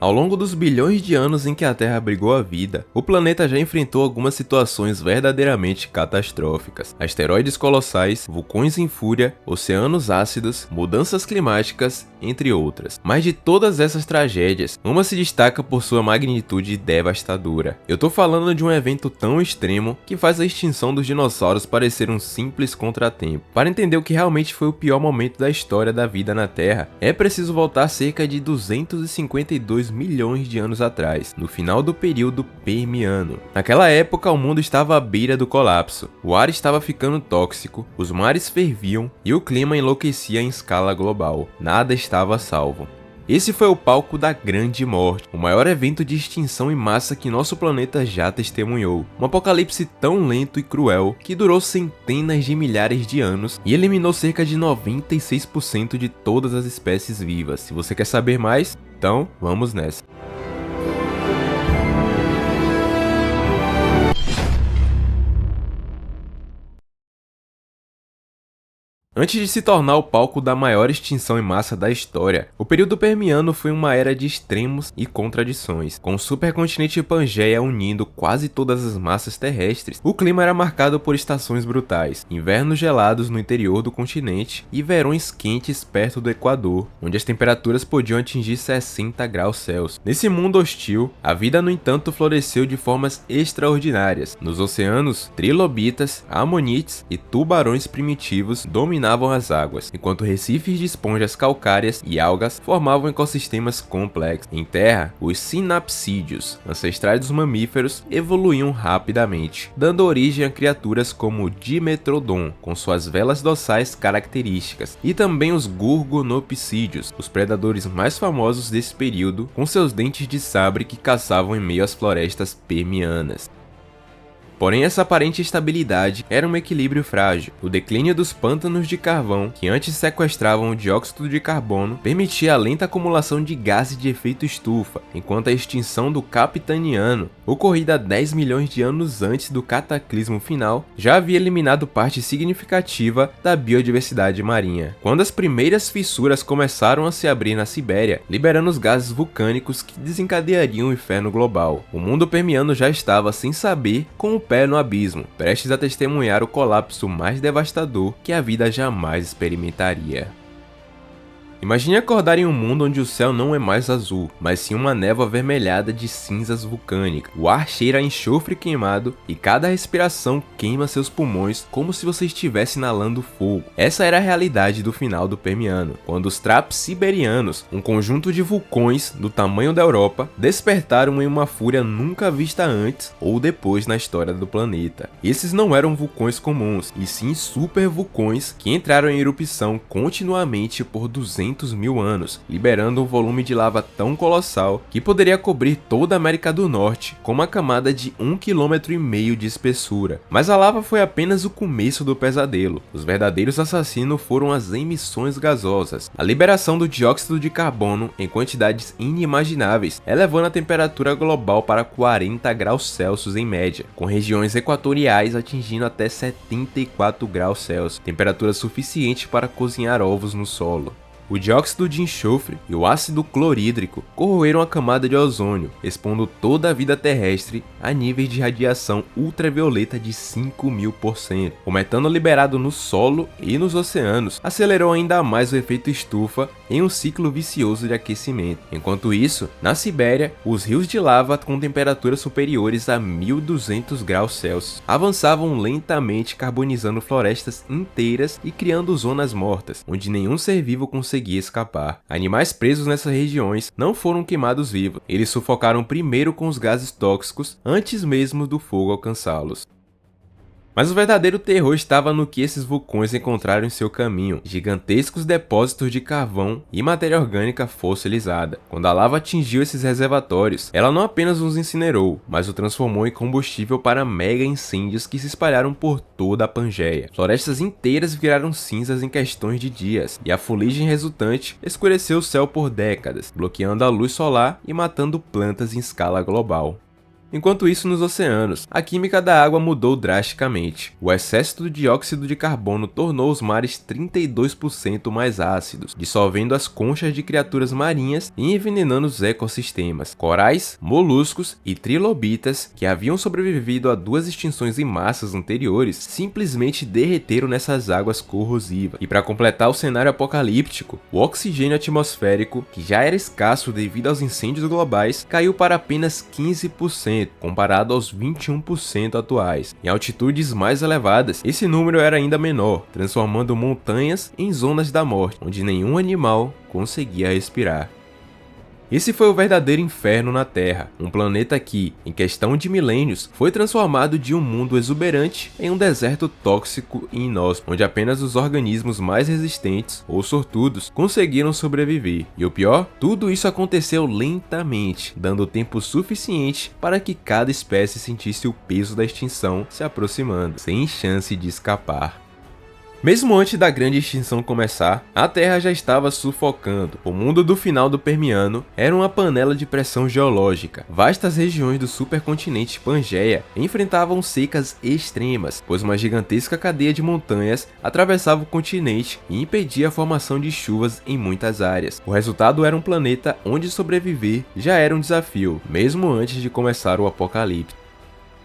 Ao longo dos bilhões de anos em que a Terra abrigou a vida, o planeta já enfrentou algumas situações verdadeiramente catastróficas. Asteroides colossais, vulcões em fúria, oceanos ácidos, mudanças climáticas, entre outras. Mas de todas essas tragédias, uma se destaca por sua magnitude devastadora. Eu tô falando de um evento tão extremo que faz a extinção dos dinossauros parecer um simples contratempo. Para entender o que realmente foi o pior momento da história da vida na Terra, é preciso voltar cerca de 252 milhões de anos atrás, no final do período Permiano. Naquela época, o mundo estava à beira do colapso, o ar estava ficando tóxico, os mares ferviam e o clima enlouquecia em escala global. Nada estava a salvo. Esse foi o palco da Grande Morte, o maior evento de extinção em massa que nosso planeta já testemunhou. Um apocalipse tão lento e cruel que durou centenas de milhares de anos e eliminou cerca de 96% de todas as espécies vivas. Se você quer saber mais, então vamos nessa. Antes de se tornar o palco da maior extinção em massa da história, o período Permiano foi uma era de extremos e contradições. Com o supercontinente Pangeia unindo quase todas as massas terrestres, o clima era marcado por estações brutais, invernos gelados no interior do continente e verões quentes perto do Equador, onde as temperaturas podiam atingir 60 graus Celsius. Nesse mundo hostil, a vida no entanto floresceu de formas extraordinárias. Nos oceanos, trilobitas, amonites e tubarões primitivos dominavam as águas, enquanto recifes de esponjas calcárias e algas formavam ecossistemas complexos. Em terra, os sinapsídeos, ancestrais dos mamíferos, evoluíam rapidamente, dando origem a criaturas como o Dimetrodon, com suas velas dorsais características, e também os Gorgonopsídeos, os predadores mais famosos desse período, com seus dentes de sabre que caçavam em meio às florestas permianas. Porém, essa aparente estabilidade era um equilíbrio frágil. O declínio dos pântanos de carvão, que antes sequestravam o dióxido de carbono, permitia a lenta acumulação de gases de efeito estufa, enquanto a extinção do Capitaniano, ocorrida 10 milhões de anos antes do cataclismo final, já havia eliminado parte significativa da biodiversidade marinha. Quando as primeiras fissuras começaram a se abrir na Sibéria, liberando os gases vulcânicos que desencadeariam o inferno global, o mundo permiano já estava sem saber como pé no abismo, prestes a testemunhar o colapso mais devastador que a vida jamais experimentaria. Imagine acordar em um mundo onde o céu não é mais azul, mas sim uma névoa avermelhada de cinzas vulcânicas. O ar cheira a enxofre queimado e cada respiração queima seus pulmões como se você estivesse inalando fogo. Essa era a realidade do final do Permiano, quando os Traps siberianos, um conjunto de vulcões do tamanho da Europa, despertaram em uma fúria nunca vista antes ou depois na história do planeta. Esses não eram vulcões comuns, e sim supervulcões que entraram em erupção continuamente por 200 mil anos, liberando um volume de lava tão colossal que poderia cobrir toda a América do Norte com uma camada de 1,5 km de espessura. Mas a lava foi apenas o começo do pesadelo. Os verdadeiros assassinos foram as emissões gasosas, a liberação do dióxido de carbono em quantidades inimagináveis, elevando a temperatura global para 40 graus Celsius em média, com regiões equatoriais atingindo até 74 graus Celsius, temperatura suficiente para cozinhar ovos no solo. O dióxido de enxofre e o ácido clorídrico corroeram a camada de ozônio, expondo toda a vida terrestre a níveis de radiação ultravioleta de 5.000%. O metano liberado no solo e nos oceanos acelerou ainda mais o efeito estufa em um ciclo vicioso de aquecimento. Enquanto isso, na Sibéria, os rios de lava com temperaturas superiores a 1.200 graus Celsius avançavam lentamente, carbonizando florestas inteiras e criando zonas mortas, onde nenhum ser vivo conseguia escapar. Animais presos nessas regiões não foram queimados vivos, eles sufocaram primeiro com os gases tóxicos antes mesmo do fogo alcançá-los. Mas o verdadeiro terror estava no que esses vulcões encontraram em seu caminho, gigantescos depósitos de carvão e matéria orgânica fossilizada. Quando a lava atingiu esses reservatórios, ela não apenas os incinerou, mas o transformou em combustível para mega incêndios que se espalharam por toda a Pangeia. Florestas inteiras viraram cinzas em questões de dias, e a fuligem resultante escureceu o céu por décadas, bloqueando a luz solar e matando plantas em escala global. Enquanto isso, nos oceanos, a química da água mudou drasticamente. O excesso de dióxido de carbono tornou os mares 32% mais ácidos, dissolvendo as conchas de criaturas marinhas e envenenando os ecossistemas. Corais, moluscos e trilobitas, que haviam sobrevivido a 2 extinções em massas anteriores, simplesmente derreteram nessas águas corrosivas. E para completar o cenário apocalíptico, o oxigênio atmosférico, que já era escasso devido aos incêndios globais, caiu para apenas 15%, comparado aos 21% atuais. Em altitudes mais elevadas, esse número era ainda menor, transformando montanhas em zonas da morte, onde nenhum animal conseguia respirar. Esse foi o verdadeiro inferno na Terra, um planeta que, em questão de milênios, foi transformado de um mundo exuberante em um deserto tóxico e inóspito, onde apenas os organismos mais resistentes ou sortudos conseguiram sobreviver. E o pior, tudo isso aconteceu lentamente, dando tempo suficiente para que cada espécie sentisse o peso da extinção se aproximando, sem chance de escapar. Mesmo antes da grande extinção começar, a Terra já estava sufocando. O mundo do final do Permiano era uma panela de pressão geológica. Vastas regiões do supercontinente Pangeia enfrentavam secas extremas, pois uma gigantesca cadeia de montanhas atravessava o continente e impedia a formação de chuvas em muitas áreas. O resultado era um planeta onde sobreviver já era um desafio, mesmo antes de começar o apocalipse.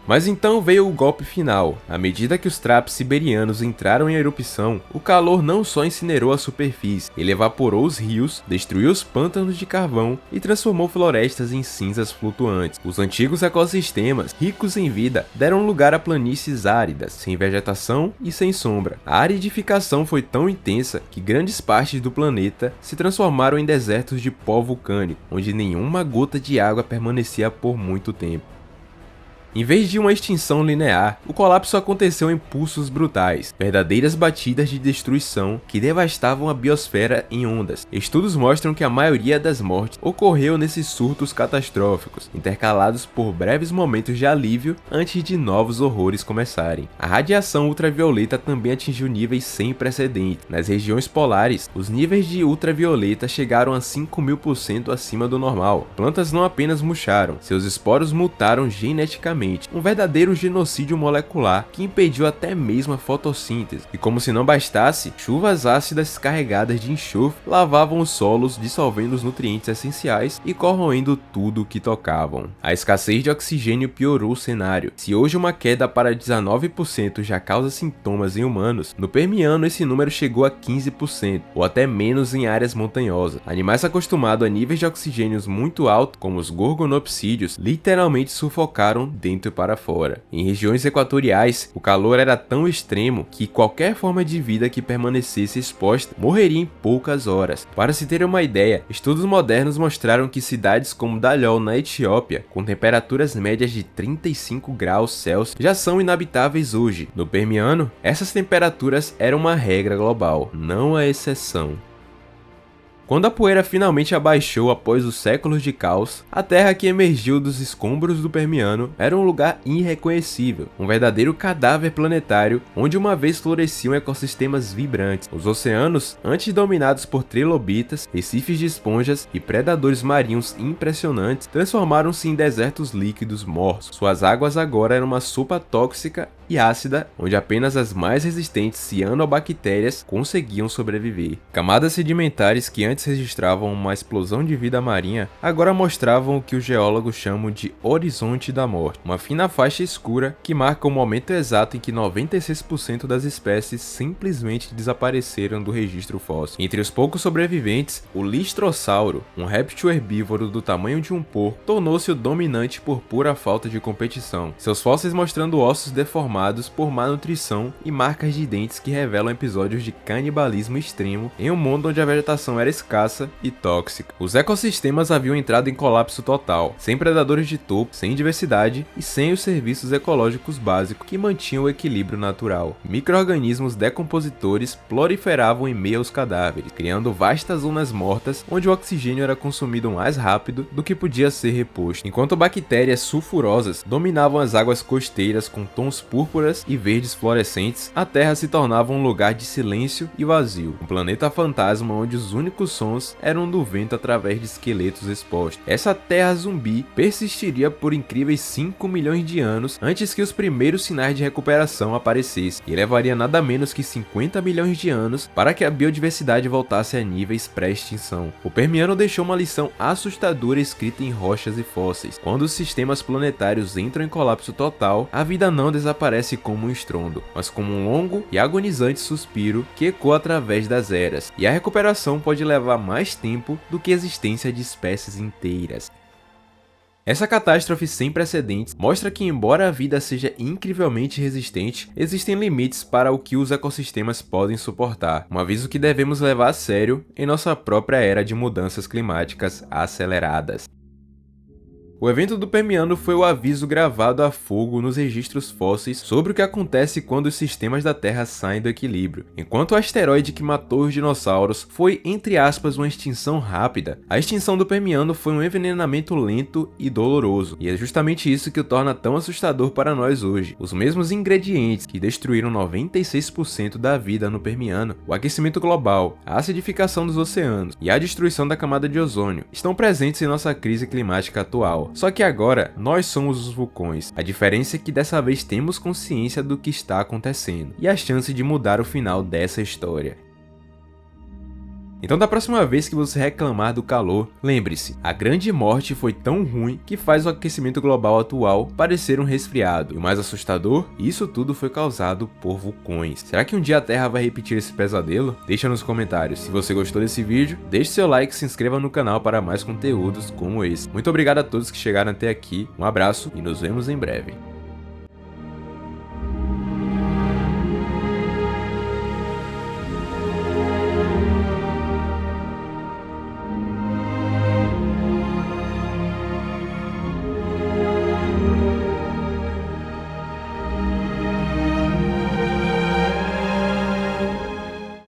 Mas então veio o golpe final. À medida que os traps siberianos entraram em erupção, o calor não só incinerou a superfície, ele evaporou os rios, destruiu os pântanos de carvão e transformou florestas em cinzas flutuantes. Os antigos ecossistemas, ricos em vida, deram lugar a planícies áridas, sem vegetação e sem sombra. A aridificação foi tão intensa que grandes partes do planeta se transformaram em desertos de pó vulcânico, onde nenhuma gota de água permanecia por muito tempo. Em vez de uma extinção linear, o colapso aconteceu em pulsos brutais, verdadeiras batidas de destruição que devastavam a biosfera em ondas. Estudos mostram que a maioria das mortes ocorreu nesses surtos catastróficos, intercalados por breves momentos de alívio antes de novos horrores começarem. A radiação ultravioleta também atingiu níveis sem precedentes. Nas regiões polares, os níveis de ultravioleta chegaram a 5.000% acima do normal. Plantas não apenas murcharam, seus esporos mutaram geneticamente. Um verdadeiro genocídio molecular que impediu até mesmo a fotossíntese. E como se não bastasse, chuvas ácidas carregadas de enxofre lavavam os solos, dissolvendo os nutrientes essenciais e corroendo tudo o que tocavam. A escassez de oxigênio piorou o cenário. Se hoje uma queda para 19% já causa sintomas em humanos, no Permiano esse número chegou a 15%, ou até menos em áreas montanhosas. Animais acostumados a níveis de oxigênios muito altos, como os gorgonopsídeos, literalmente sufocaram dentro e para fora. Em regiões equatoriais, o calor era tão extremo que qualquer forma de vida que permanecesse exposta morreria em poucas horas. Para se ter uma ideia, estudos modernos mostraram que cidades como Dallol, na Etiópia, com temperaturas médias de 35 graus Celsius, já são inabitáveis hoje. No Permiano, essas temperaturas eram uma regra global, não a exceção. Quando a poeira finalmente abaixou após os séculos de caos, a terra que emergiu dos escombros do Permiano era um lugar irreconhecível, um verdadeiro cadáver planetário onde uma vez floresciam ecossistemas vibrantes. Os oceanos, antes dominados por trilobitas, recifes de esponjas e predadores marinhos impressionantes, transformaram-se em desertos líquidos mortos. Suas águas agora eram uma sopa tóxica e ácida, onde apenas as mais resistentes cianobactérias conseguiam sobreviver. Camadas sedimentares que antes registravam uma explosão de vida marinha, agora mostravam o que os geólogos chamam de horizonte da morte, uma fina faixa escura que marca o momento exato em que 96% das espécies simplesmente desapareceram do registro fóssil. Entre os poucos sobreviventes, o listrossauro, um réptil herbívoro do tamanho de um porco, tornou-se o dominante por pura falta de competição, seus fósseis mostrando ossos deformados por má nutrição e marcas de dentes que revelam episódios de canibalismo extremo em um mundo onde a vegetação era escassa e tóxica. Os ecossistemas haviam entrado em colapso total, sem predadores de topo, sem diversidade e sem os serviços ecológicos básicos que mantinham o equilíbrio natural. Micro-organismos decompositores proliferavam em meio aos cadáveres, criando vastas zonas mortas onde o oxigênio era consumido mais rápido do que podia ser reposto, enquanto bactérias sulfurosas dominavam as águas costeiras com tons púrpuras púrpuras e verdes fluorescentes, a Terra se tornava um lugar de silêncio e vazio, um planeta fantasma onde os únicos sons eram do vento através de esqueletos expostos. Essa Terra zumbi persistiria por incríveis 5 milhões de anos antes que os primeiros sinais de recuperação aparecessem, e levaria nada menos que 50 milhões de anos para que a biodiversidade voltasse a níveis pré-extinção. O Permiano deixou uma lição assustadora escrita em rochas e fósseis. Quando os sistemas planetários entram em colapso total, a vida não desaparece como um estrondo, mas como um longo e agonizante suspiro que ecoa através das eras, e a recuperação pode levar mais tempo do que a existência de espécies inteiras. Essa catástrofe sem precedentes mostra que, embora a vida seja incrivelmente resistente, existem limites para o que os ecossistemas podem suportar, um aviso que devemos levar a sério em nossa própria era de mudanças climáticas aceleradas. O evento do Permiano foi o aviso gravado a fogo nos registros fósseis sobre o que acontece quando os sistemas da Terra saem do equilíbrio. Enquanto o asteroide que matou os dinossauros foi, entre aspas, uma extinção rápida, a extinção do Permiano foi um envenenamento lento e doloroso, e é justamente isso que o torna tão assustador para nós hoje. Os mesmos ingredientes que destruíram 96% da vida no Permiano, o aquecimento global, a acidificação dos oceanos e a destruição da camada de ozônio, estão presentes em nossa crise climática atual. Só que agora, nós somos os vulcões. A diferença é que dessa vez temos consciência do que está acontecendo e a chance de mudar o final dessa história. Então, da próxima vez que você reclamar do calor, lembre-se, a grande morte foi tão ruim que faz o aquecimento global atual parecer um resfriado. E o mais assustador, isso tudo foi causado por vulcões. Será que um dia a Terra vai repetir esse pesadelo? Deixa nos comentários. Se você gostou desse vídeo, deixe seu like e se inscreva no canal para mais conteúdos como esse. Muito obrigado a todos que chegaram até aqui, um abraço e nos vemos em breve.